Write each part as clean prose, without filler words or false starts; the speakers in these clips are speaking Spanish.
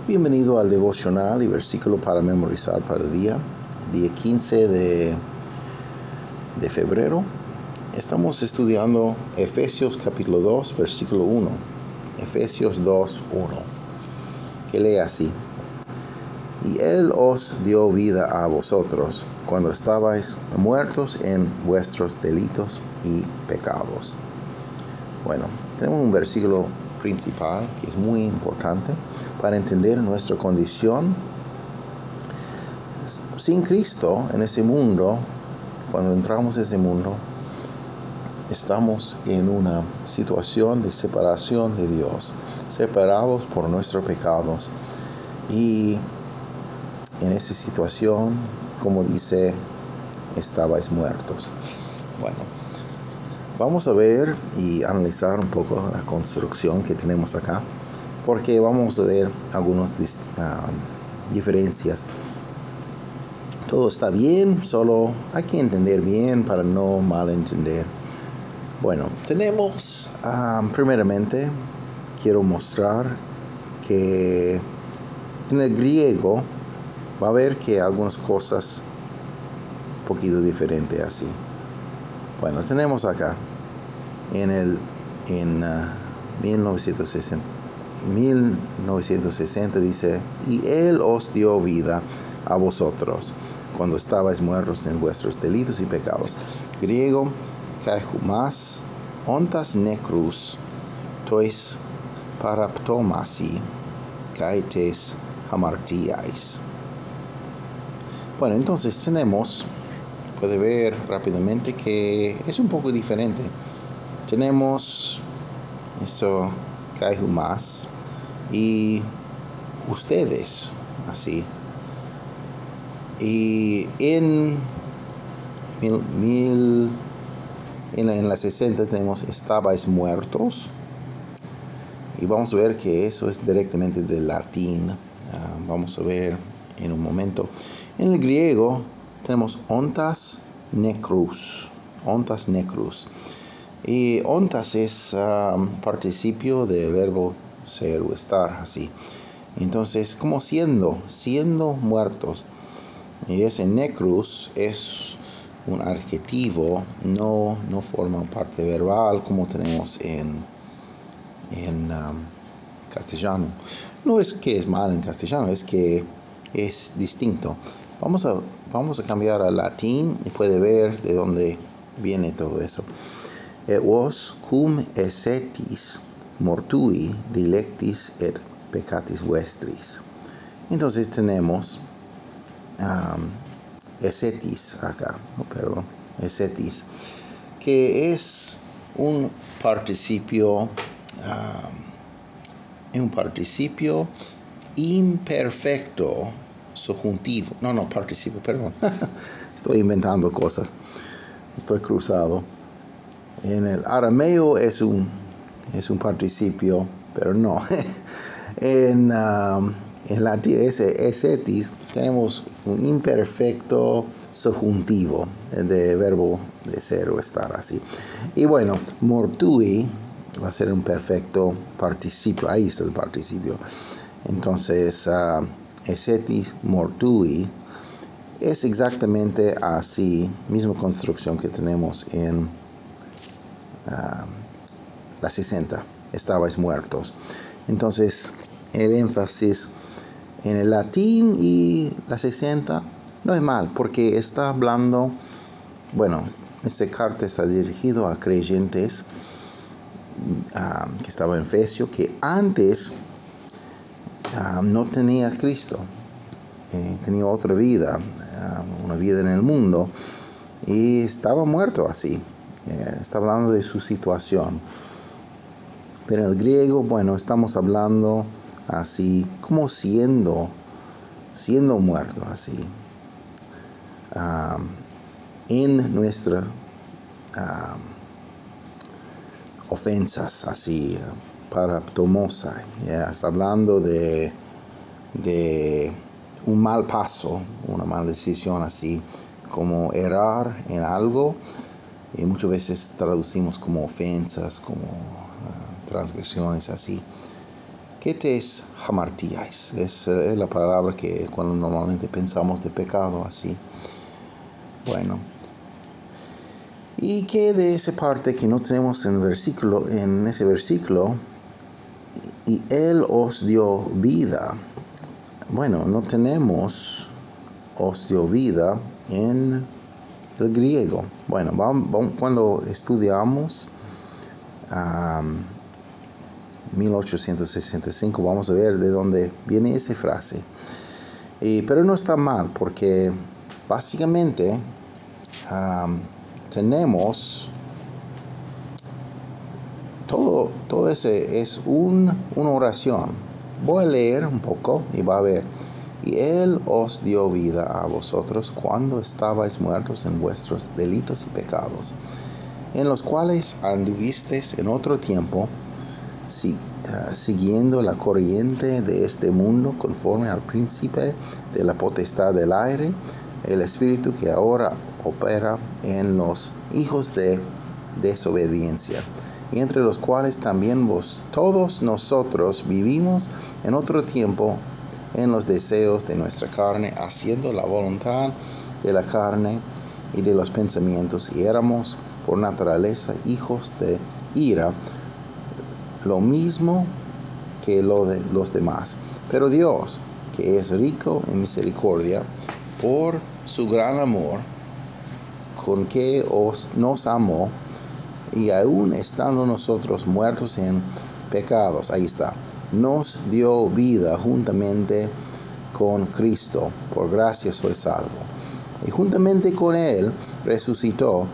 Bienvenido al devocional y versículo para memorizar para el día 15 de febrero. Estamos estudiando Efesios capítulo 2, versículo 1. Efesios 2, 1, que lee así: Y Él os dio vida a vosotros cuando estabais muertos en vuestros delitos y pecados. Bueno, tenemos un versículo principal que es muy importante para entender nuestra condición sin Cristo en ese mundo. Cuando entramos en ese mundo, estamos en una situación de separación de Dios, separados por nuestros pecados. Y en esa situación, como dice, estabais muertos. Bueno, vamos a ver y analizar un poco la construcción que tenemos acá, porque vamos a ver algunas diferencias. Todo está bien, solo hay que entender bien para no malentender. Bueno, tenemos, primeramente, quiero mostrar que en el griego va a ver que algunas cosas un poquito diferentes así. Bueno, tenemos acá en 1960 dice: y Él os dio vida a vosotros cuando estabais muertos en vuestros delitos y pecados. Griego, kaihumas, ontas necrus, tois paraptomasi, kaites hamartiais. Bueno, entonces puede ver rápidamente que es un poco diferente. Tenemos eso, kaihumas, y ustedes, así. Y en la 60 tenemos estabais muertos. Y vamos a ver que eso es directamente del latín. Vamos a ver en un momento. En el griego tenemos ontas necrus. Ontas necrus. Y ontas es participio del verbo ser o estar, así. Entonces, como siendo muertos. Y ese necrus es un adjetivo, no forma parte verbal como tenemos en castellano. No es que es mal en castellano, es que es distinto. Vamos a cambiar al latín y puede ver de dónde viene todo eso. Et vos cum essetis mortui dilectis et peccatis vestris. Entonces tenemos essetis, que es un participio imperfecto subjuntivo. Participio, perdón. Estoy inventando cosas. Estoy cruzado. En el arameo es un participio, pero no. En latín, essetis, tenemos un imperfecto subjuntivo de verbo de ser o estar, así. Y bueno, mortui va a ser un perfecto participio. Ahí está el participio. Entonces, essetis mortui es exactamente así, misma construcción que tenemos en la 60. Estabais muertos. Entonces, el énfasis en el latín y la 60 no es mal, porque está hablando, esta carta está dirigido a creyentes que estaban en Efesio, que antes no tenía Cristo, tenía otra vida, una vida en el mundo, y estaba muerto así. Está hablando de su situación. Pero en el griego, estamos hablando así como siendo muerto así, en nuestras ofensas, así, paraptomosa. Está hablando de un mal paso, una mala decisión, así como errar en algo, y muchas veces traducimos como ofensas, como transgresiones, así. ¿Qué hamartíais? Es la palabra que cuando normalmente pensamos de pecado así. Bueno. ¿Y qué de esa parte que no tenemos en ese versículo? Y Él os dio vida. Bueno, no tenemos os dio vida en el griego. Bueno, cuando estudiamos 1865 vamos a ver de dónde viene esa frase. Pero no está mal porque básicamente tenemos todo ese es una oración. Voy a leer un poco y va a ver. Y Él os dio vida a vosotros cuando estabais muertos en vuestros delitos y pecados, en los cuales anduvisteis en otro tiempo, siguiendo la corriente de este mundo, conforme al príncipe de la potestad del aire, el espíritu que ahora opera en los hijos de desobediencia, y entre los cuales también todos nosotros vivimos en otro tiempo en los deseos de nuestra carne, haciendo la voluntad de la carne y de los pensamientos, y éramos por naturaleza hijos de ira, lo mismo que lo de los demás. Pero Dios, que es rico en misericordia, por su gran amor con que nos amó, y aún estando nosotros muertos en pecados, ahí está, nos dio vida juntamente con Cristo, por gracia sois salvo. Y juntamente con Él resucitó,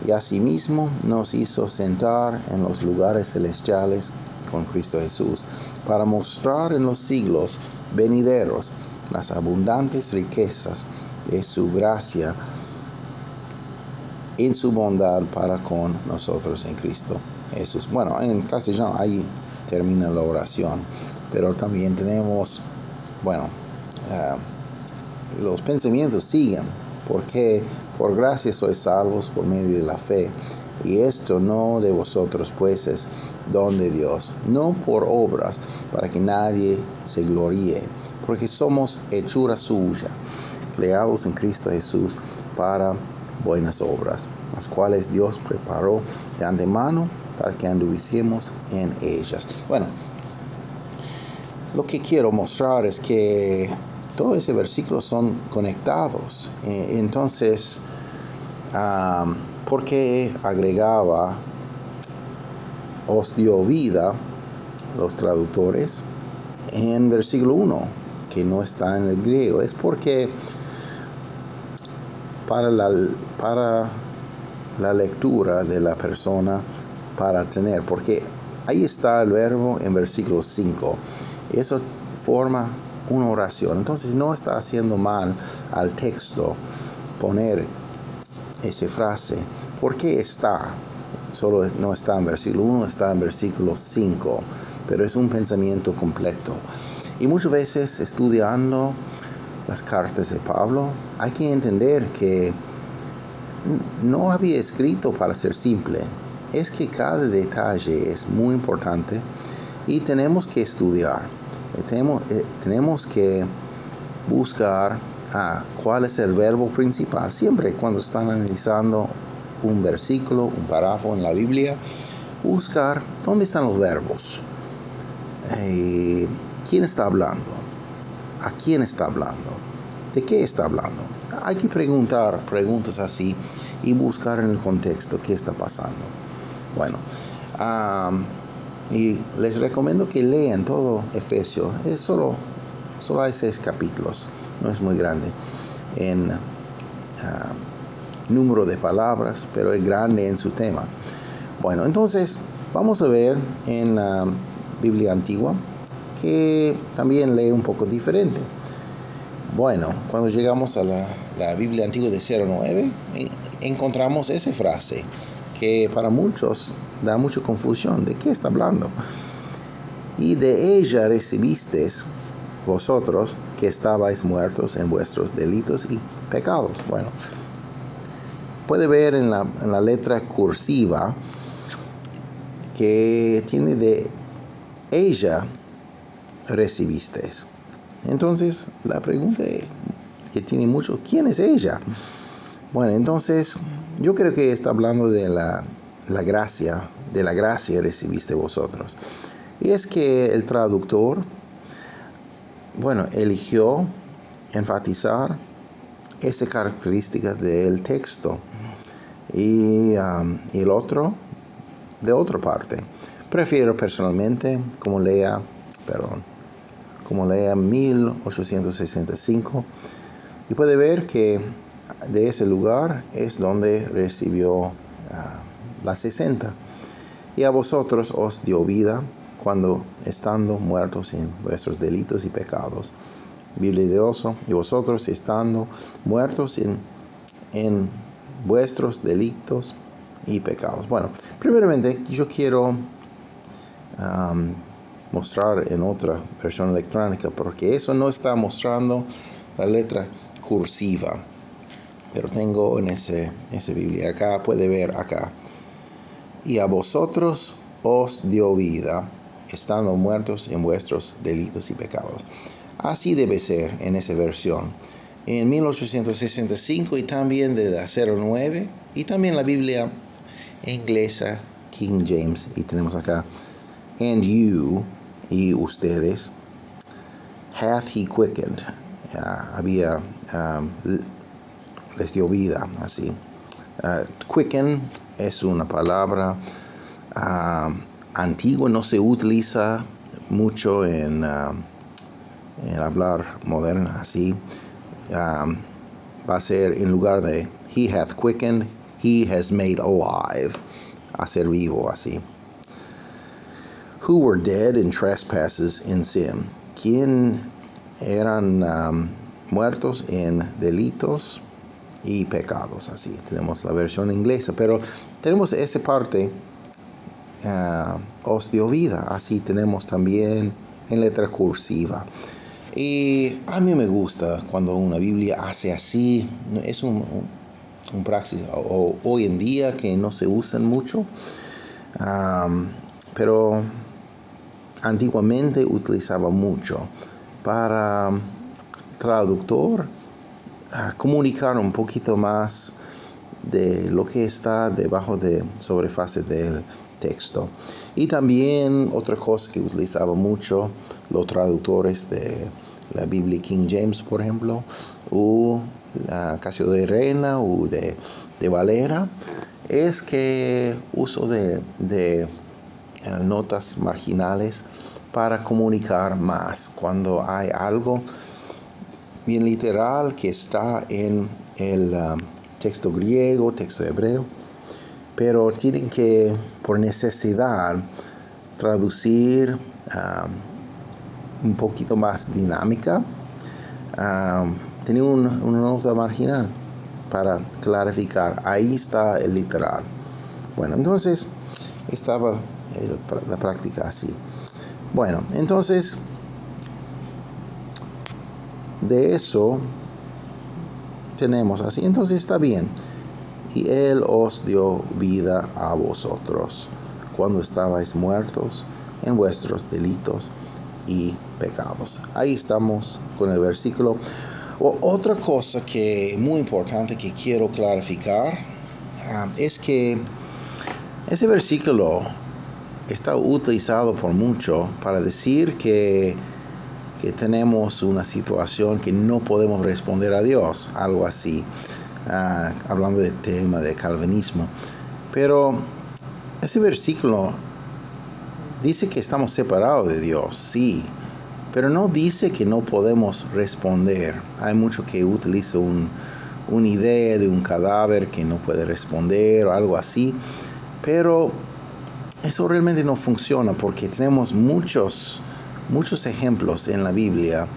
y asimismo nos hizo sentar en los lugares celestiales con Cristo Jesús, para mostrar en los siglos venideros las abundantes riquezas de su gracia en su bondad para con nosotros en Cristo Jesús. Bueno, en castellano ahí termina la oración, pero también tenemos, los pensamientos siguen, porque por gracia sois salvos por medio de la fe, y esto no de vosotros, pues es don de Dios, no por obras, para que nadie se gloríe, porque somos hechura suya, creados en Cristo Jesús para buenas obras, las cuales Dios preparó de antemano para que anduviésemos en ellas. Bueno, lo que quiero mostrar es que todos esos versículos son conectados. Entonces, ¿por qué agregaba os dio vida los traductores en versículo 1, que no está en el griego? Es porque para la lectura de la persona, para tener, porque ahí está el verbo en versículo 5. Eso forma una oración. Entonces no está haciendo mal al texto poner esa frase. ¿Por qué está? Solo no está en versículo 1, está en versículo 5. Pero es un pensamiento completo. Y muchas veces estudiando las cartas de Pablo, hay que entender que no había escrito para ser simple. Es que cada detalle es muy importante y tenemos que estudiar. Tenemos que buscar cuál es el verbo principal. Siempre cuando están analizando un versículo, un párrafo en la Biblia, buscar dónde están los verbos. ¿Quién está hablando? ¿A quién está hablando? ¿De qué está hablando? Hay que preguntar preguntas así y buscar en el contexto qué está pasando. Bueno, y les recomiendo que lean todo Efesios. Es solo hay 6 capítulos, no es muy grande en número de palabras, pero es grande en su tema. Bueno, entonces vamos a ver en la Biblia antigua, que también lee un poco diferente. Bueno, cuando llegamos a la Biblia antigua de 09, encontramos esa frase que para muchos da mucha confusión. ¿De qué está hablando? Y de ella recibisteis vosotros que estabais muertos en vuestros delitos y pecados. Bueno, puede ver en la letra cursiva que tiene de ella recibisteis. Entonces, la pregunta que tiene mucho, ¿quién es ella? Bueno, entonces, yo creo que está hablando de la gracia, de la gracia recibiste vosotros. Y es que el traductor, eligió enfatizar esa característica del texto y el otro de otra parte. Prefiero personalmente, como lea 1865, y puede ver que de ese lugar es donde recibió la 60. Y a vosotros os dio vida cuando estando muertos en vuestros delitos y pecados. Bilioso, y vosotros estando muertos en vuestros delitos y pecados. Bueno, primeramente yo quiero mostrar en otra versión electrónica, porque eso no está mostrando la letra cursiva, pero tengo en ese Biblia acá, puede ver acá. Y a vosotros os dio vida, estando muertos en vuestros delitos y pecados. Así debe ser en esa versión. En 1865 y también de la 09, y también la Biblia inglesa King James, y tenemos acá, and you, y ustedes, hath he quickened, les dio vida, así. Quicken es una palabra antigua, no se utiliza mucho en hablar moderno, así. Va a ser en lugar de he hath quickened, he has made alive, hacer vivo, así. Who were dead in trespasses in sin. ¿Quién eran muertos en delitos y pecados? Así tenemos la versión inglesa, pero tenemos esa parte, os dio vida. Así tenemos también en letra cursiva. Y a mí me gusta cuando una Biblia hace así. Es un praxis hoy en día que no se usan mucho, pero antiguamente utilizaba mucho para traductor comunicar un poquito más de lo que está debajo de sobrefase del texto. Y también otra cosa que utilizaba mucho los traductores de la Biblia King James, por ejemplo, o la Casio de Reina o de Valera, es que uso de notas marginales para comunicar más cuando hay algo bien literal que está en el texto griego, texto hebreo, pero tienen que, por necesidad, traducir un poquito más dinámica. Tenía una nota marginal para clarificar. Ahí está el literal. Bueno, entonces estaba la práctica así. Bueno, entonces de eso tenemos así. Entonces está bien. Y Él os dio vida a vosotros cuando estabais muertos en vuestros delitos y pecados. Ahí estamos con el versículo. Otra cosa que muy importante que quiero clarificar es que ese versículo está utilizado por mucho para decir que tenemos una situación que no podemos responder a Dios, algo así, hablando del tema de calvinismo. Pero ese versículo dice que estamos separados de Dios, sí, pero no dice que no podemos responder. Hay mucho que utiliza una idea de un cadáver que no puede responder o algo así, pero eso realmente no funciona porque tenemos muchos ejemplos en la Biblia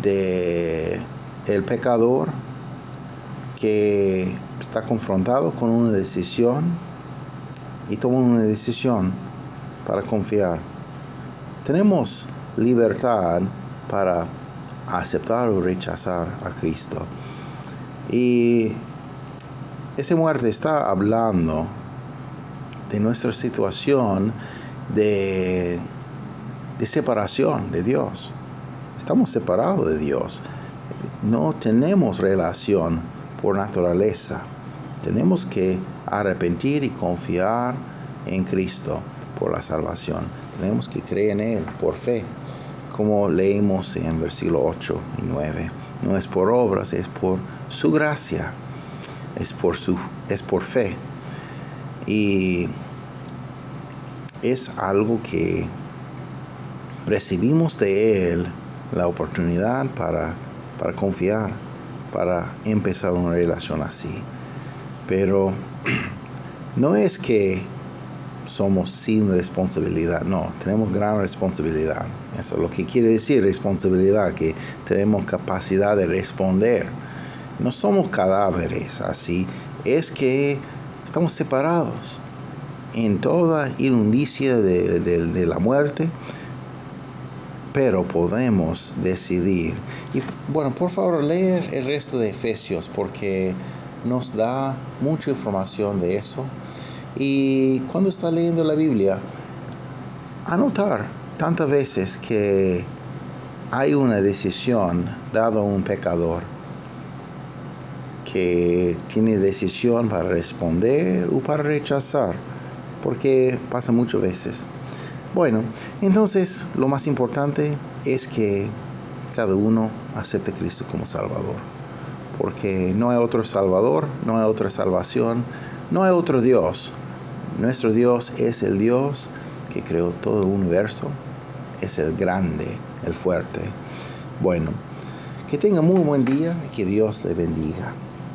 de el pecador que está confrontado con una decisión y toma una decisión para confiar. Tenemos libertad para aceptar o rechazar a Cristo. Y esa muerte está hablando de nuestra situación de de separación de Dios. Estamos separados de Dios. No tenemos relación por naturaleza. Tenemos que arrepentir y confiar en Cristo por la salvación. Tenemos que creer en Él por fe, como leímos en versículo 8 y 9. No es por obras, es por su gracia, es por fe. Y es algo que recibimos de Él, la oportunidad para confiar, para empezar una relación así. Pero no es que somos sin responsabilidad, no, tenemos gran responsabilidad. Eso es lo que quiere decir responsabilidad, que tenemos capacidad de responder. No somos cadáveres así, es que estamos separados en toda inmundicia de la muerte, pero podemos decidir. Y bueno, por favor, leer el resto de Efesios, porque nos da mucha información de eso. Y cuando está leyendo la Biblia, anotar tantas veces que hay una decisión dado a un pecador que tiene decisión para responder o para rechazar, porque pasa muchas veces. Bueno, entonces lo más importante es que cada uno acepte a Cristo como Salvador, porque no hay otro Salvador, no hay otra salvación, no hay otro Dios. Nuestro Dios es el Dios que creó todo el universo, es el grande, el fuerte. Bueno, que tenga muy buen día y que Dios le bendiga.